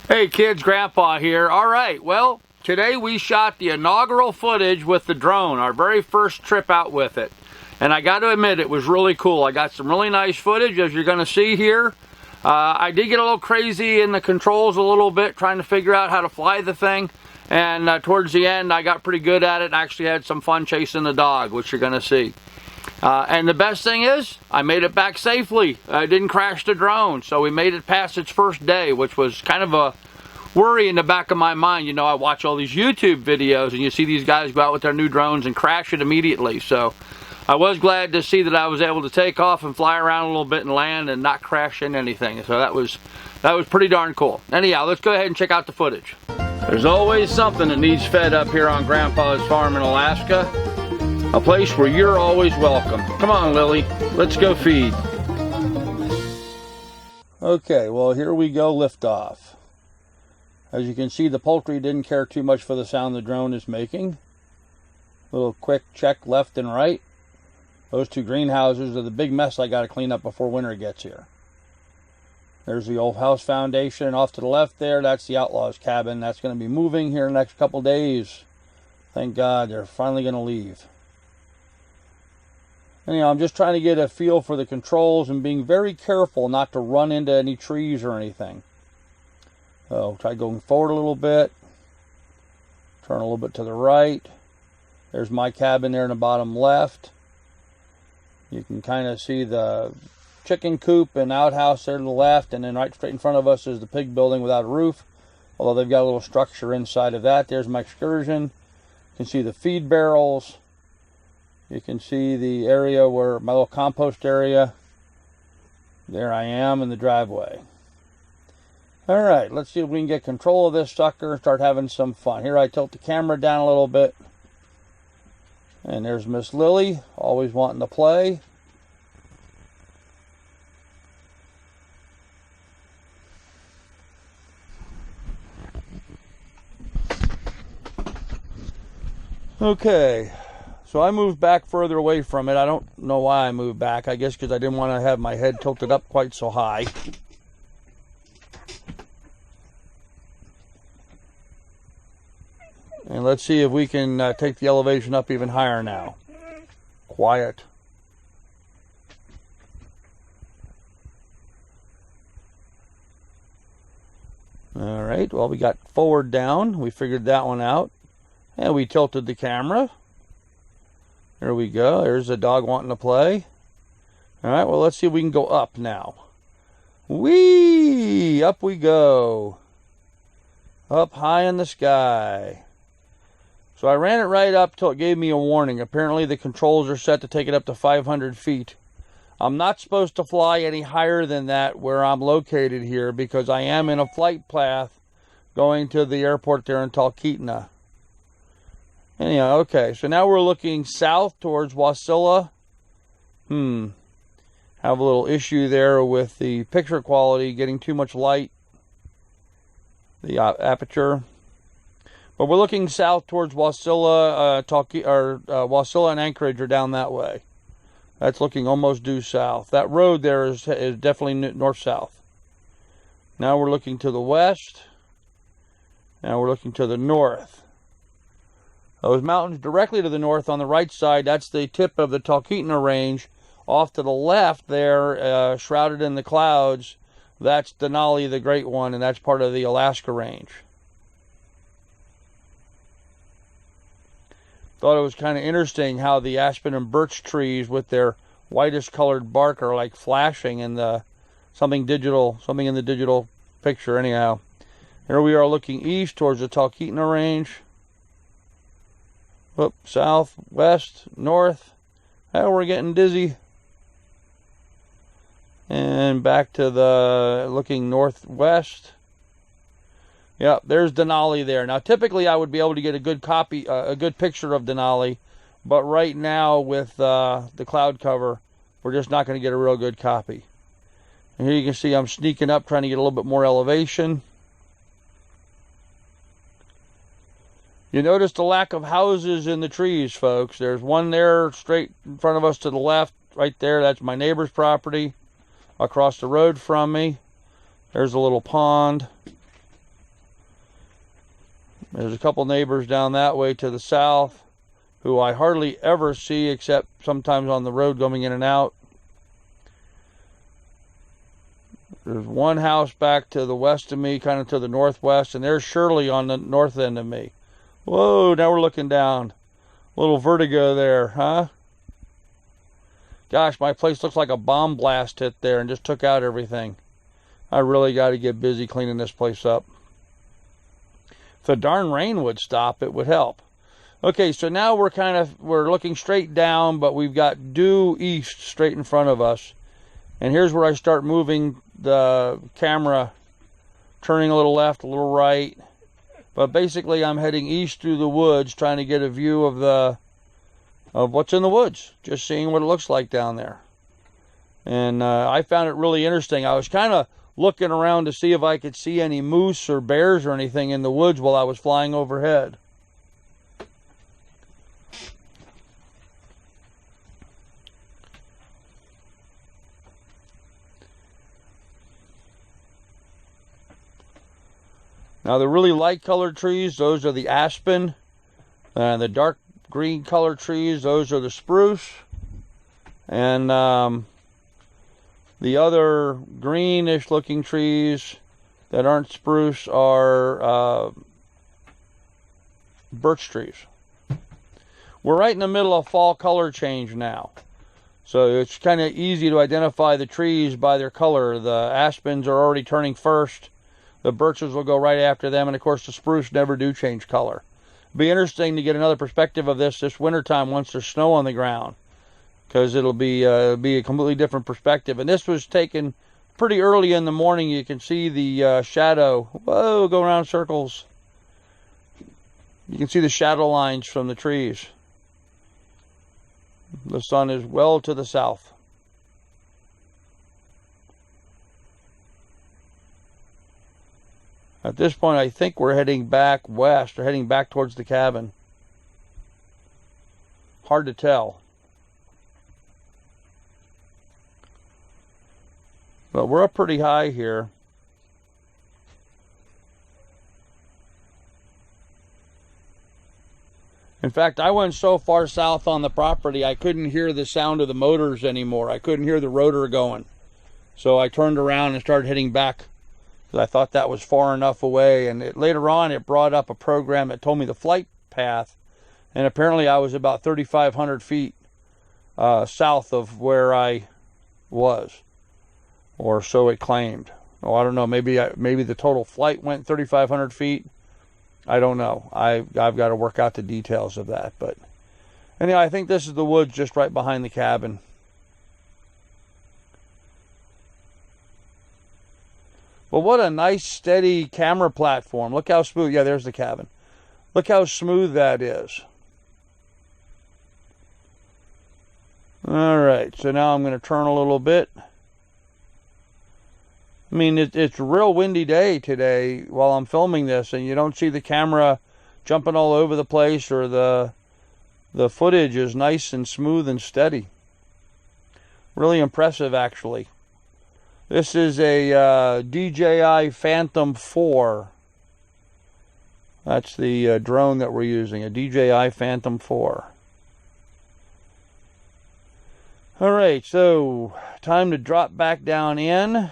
Hey kids, Grandpa here. Alright, well, today we shot the inaugural footage with the drone, our very first trip out with it. And I got to admit, it was really cool. I got some really nice footage, as you're going to see here. I did get a little crazy in the controls a little bit, trying to figure out how to fly the thing. And towards the end, I got pretty good at it and actually had some fun chasing the dog, which you're going to see. And the best thing is, I made it back safely. I didn't crash the drone, so we made it past its first day, which was kind of a worry in the back of my mind. You know, I watch all these YouTube videos, and you see these guys go out with their new drones and crash it immediately. So I was glad to see that I was able to take off and fly around a little bit and land and not crash into anything. So that was pretty darn cool. Anyhow, let's go ahead and check out the footage. There's always something that needs fed up here on Grandpa's farm in Alaska. A place where you're always welcome. Come on, Lily, let's go feed. Okay, well, here we go, liftoff. As you can see, the poultry didn't care too much for the sound the drone is making. Little quick check left and right. Those two greenhouses are the big mess I got to clean up before winter gets here. There's the old house foundation, and off to the left there, that's the outlaws' cabin. That's going to be moving here in the next couple days. Thank God, they're finally going to leave. Anyhow, I'm just trying to get a feel for the controls and being very careful not to run into any trees or anything. So try going forward a little bit. Turn a little bit to the right. There's my cabin there in the bottom left. You can kind of see the chicken coop and outhouse there to the left, and then right straight in front of us is the pig building without a roof, although they've got a little structure inside of that. There's my excursion. You can see the feed barrels. You can see the area where my little compost area. There I am in the driveway. Alright, let's see if we can get control of this sucker and start having some fun. Here I tilt the camera down a little bit. And there's Miss Lily, always wanting to play. Okay, so I moved back further away from it. I don't know why I moved back. I guess because I didn't want to have my head tilted up quite so high. And let's see if we can take the elevation up even higher now. Quiet. All right, well, we got forward down. We figured that one out. And we tilted the camera. There we go. There's the dog wanting to play. All right, well, let's see if we can go up now. Whee! Up we go. Up high in the sky. So I ran it right up till it gave me a warning. Apparently the controls are set to take it up to 500 feet. I'm not supposed to fly any higher than that where I'm located here because I am in a flight path going to the airport there in Talkeetna. Anyhow, okay, so now we're looking south towards Wasilla. Have a little issue there with the picture quality, getting too much light. The aperture. But we're looking south towards Wasilla, Wasilla and Anchorage are down that way. That's looking almost due south. That road there is definitely north-south. Now we're looking to the west. Now we're looking to the north. Those mountains directly to the north on the right side, that's the tip of the Talkeetna Range. Off to the left there, shrouded in the clouds, that's Denali, the Great One, and that's part of the Alaska Range. Thought it was kind of interesting how the aspen and birch trees with their whitish colored bark are like flashing in the something in the digital picture. Anyhow, here we are looking east towards the Talkeetna Range. Whoop, south, west, north. Oh, we're getting dizzy. And back to the looking northwest. Yep, there's Denali there. Now, typically I would be able to get a good picture of Denali, but right now with the cloud cover, we're just not going to get a real good copy. And here you can see I'm sneaking up, trying to get a little bit more elevation. You notice the lack of houses in the trees, folks. There's one there straight in front of us to the left, right there. That's my neighbor's property. Across the road from me, there's a little pond. There's a couple neighbors down that way to the south who I hardly ever see except sometimes on the road going in and out. There's one house back to the west of me, kind of to the northwest, and there's Shirley on the north end of me. Whoa, now we're looking down. A little vertigo there, huh? Gosh, my place looks like a bomb blast hit there and just took out everything. I really got to get busy cleaning this place up. If the darn rain would stop, it would help. Okay, so now we're looking straight down, but we've got due east straight in front of us. And here's where I start moving the camera, turning a little left, a little right. But basically I'm heading east through the woods, trying to get a view of what's in the woods, just seeing what it looks like down there. And I found it really interesting. I was kind of looking around to see if I could see any moose or bears or anything in the woods while I was flying overhead. Now the really light colored trees, those are the aspen. And the dark green colored trees, those are the spruce. And the other greenish looking trees that aren't spruce are birch trees. We're right in the middle of fall color change now. So it's kind of easy to identify the trees by their color. The aspens are already turning first. The birches will go right after them, and of course the spruce never do change color. It'll be interesting to get another perspective of this wintertime once there's snow on the ground, because it'll be a completely different perspective. And this was taken pretty early in the morning. You can see the shadow. Whoa, go around circles. You can see the shadow lines from the trees. The sun is well to the south. At this point, I think we're heading back west, or heading back towards the cabin. Hard to tell. But we're up pretty high here. In fact, I went so far south on the property, I couldn't hear the sound of the motors anymore. I couldn't hear the rotor going. So I turned around and started heading back. I thought that was far enough away, and later on it brought up a program that told me the flight path, and apparently I was about 3,500 feet south of where I was, or so it claimed. Oh, I don't know. Maybe the total flight went 3,500 feet. I don't know. I've got to work out the details of that. But anyway, I think this is the woods just right behind the cabin. But what a nice, steady camera platform. Look how smooth. Yeah, there's the cabin. Look how smooth that is. All right, so now I'm going to turn a little bit. I mean, it's a real windy day today while I'm filming this, and you don't see the camera jumping all over the place, or the footage is nice and smooth and steady. Really impressive, actually. This is a DJI Phantom 4. That's the drone that we're using, a DJI Phantom 4. All right, so time to drop back down in.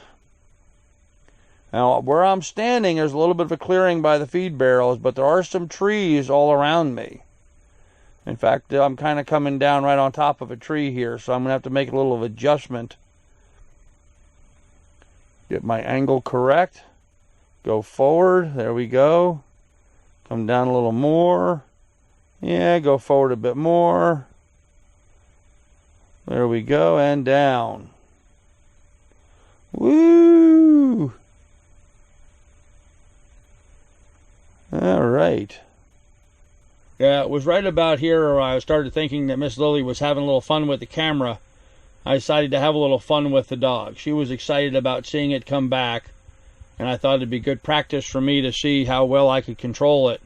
Now, where I'm standing, there's a little bit of a clearing by the feed barrels, but there are some trees all around me. In fact, I'm kind of coming down right on top of a tree here, so I'm going to have to make a little of adjustment. Get my angle correct. Go forward. There we go. Come down a little more. Yeah, go forward a bit more. There we go, and down. Woo! All right. Yeah, it was right about here where I started thinking that Miss Lilly was having a little fun with the camera. I decided to have a little fun with the dog. She was excited about seeing it come back, and I thought it'd be good practice for me to see how well I could control it.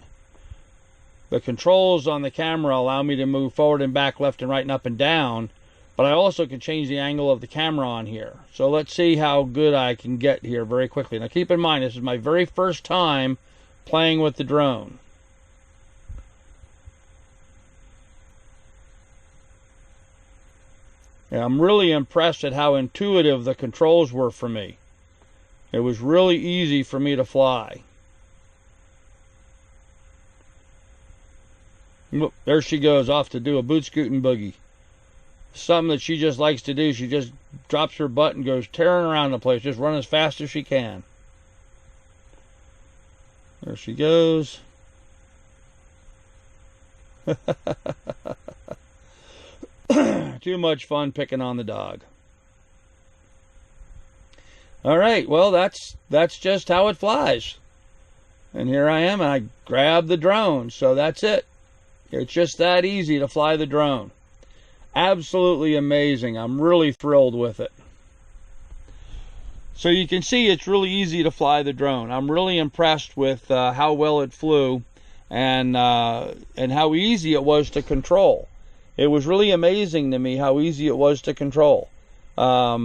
The controls on the camera allow me to move forward and back, left and right, and up and down, but I also can change the angle of the camera on here. So let's see how good I can get here very quickly. Now keep in mind, this is my very first time playing with the drone. And I'm really impressed at how intuitive the controls were for me. It was really easy for me to fly. There she goes off to do a boot scooting boogie. Something that she just likes to do. She just drops her butt and goes tearing around the place. Just run as fast as she can. There she goes. Too much fun picking on the dog. All right, well, that's just how it flies. And here I am, and I grabbed the drone, so that's it. It's just that easy to fly the drone. Absolutely amazing. I'm really thrilled with it. So you can see it's really easy to fly the drone. I'm really impressed with how well it flew and how easy it was to control. It was really amazing to me how easy it was to control. I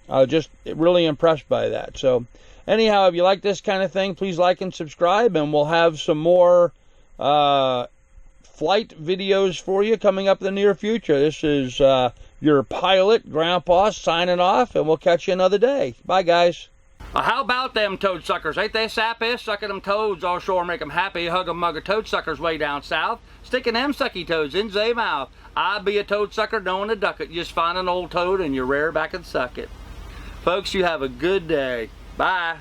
was just really impressed by that. So anyhow, if you like this kind of thing, please like and subscribe, and we'll have some more flight videos for you coming up in the near future. This is your pilot, Grandpa, signing off, and we'll catch you another day. Bye, guys. How about them toad suckers? Ain't they sappy? Sucking them toads offshore make them happy. Hug 'em mugger toad suckers way down south. Sticking them sucky toads in zay mouth. I be a toad sucker knowing to duck it. You just find an old toad and you rear back and suck it. Folks, you have a good day. Bye.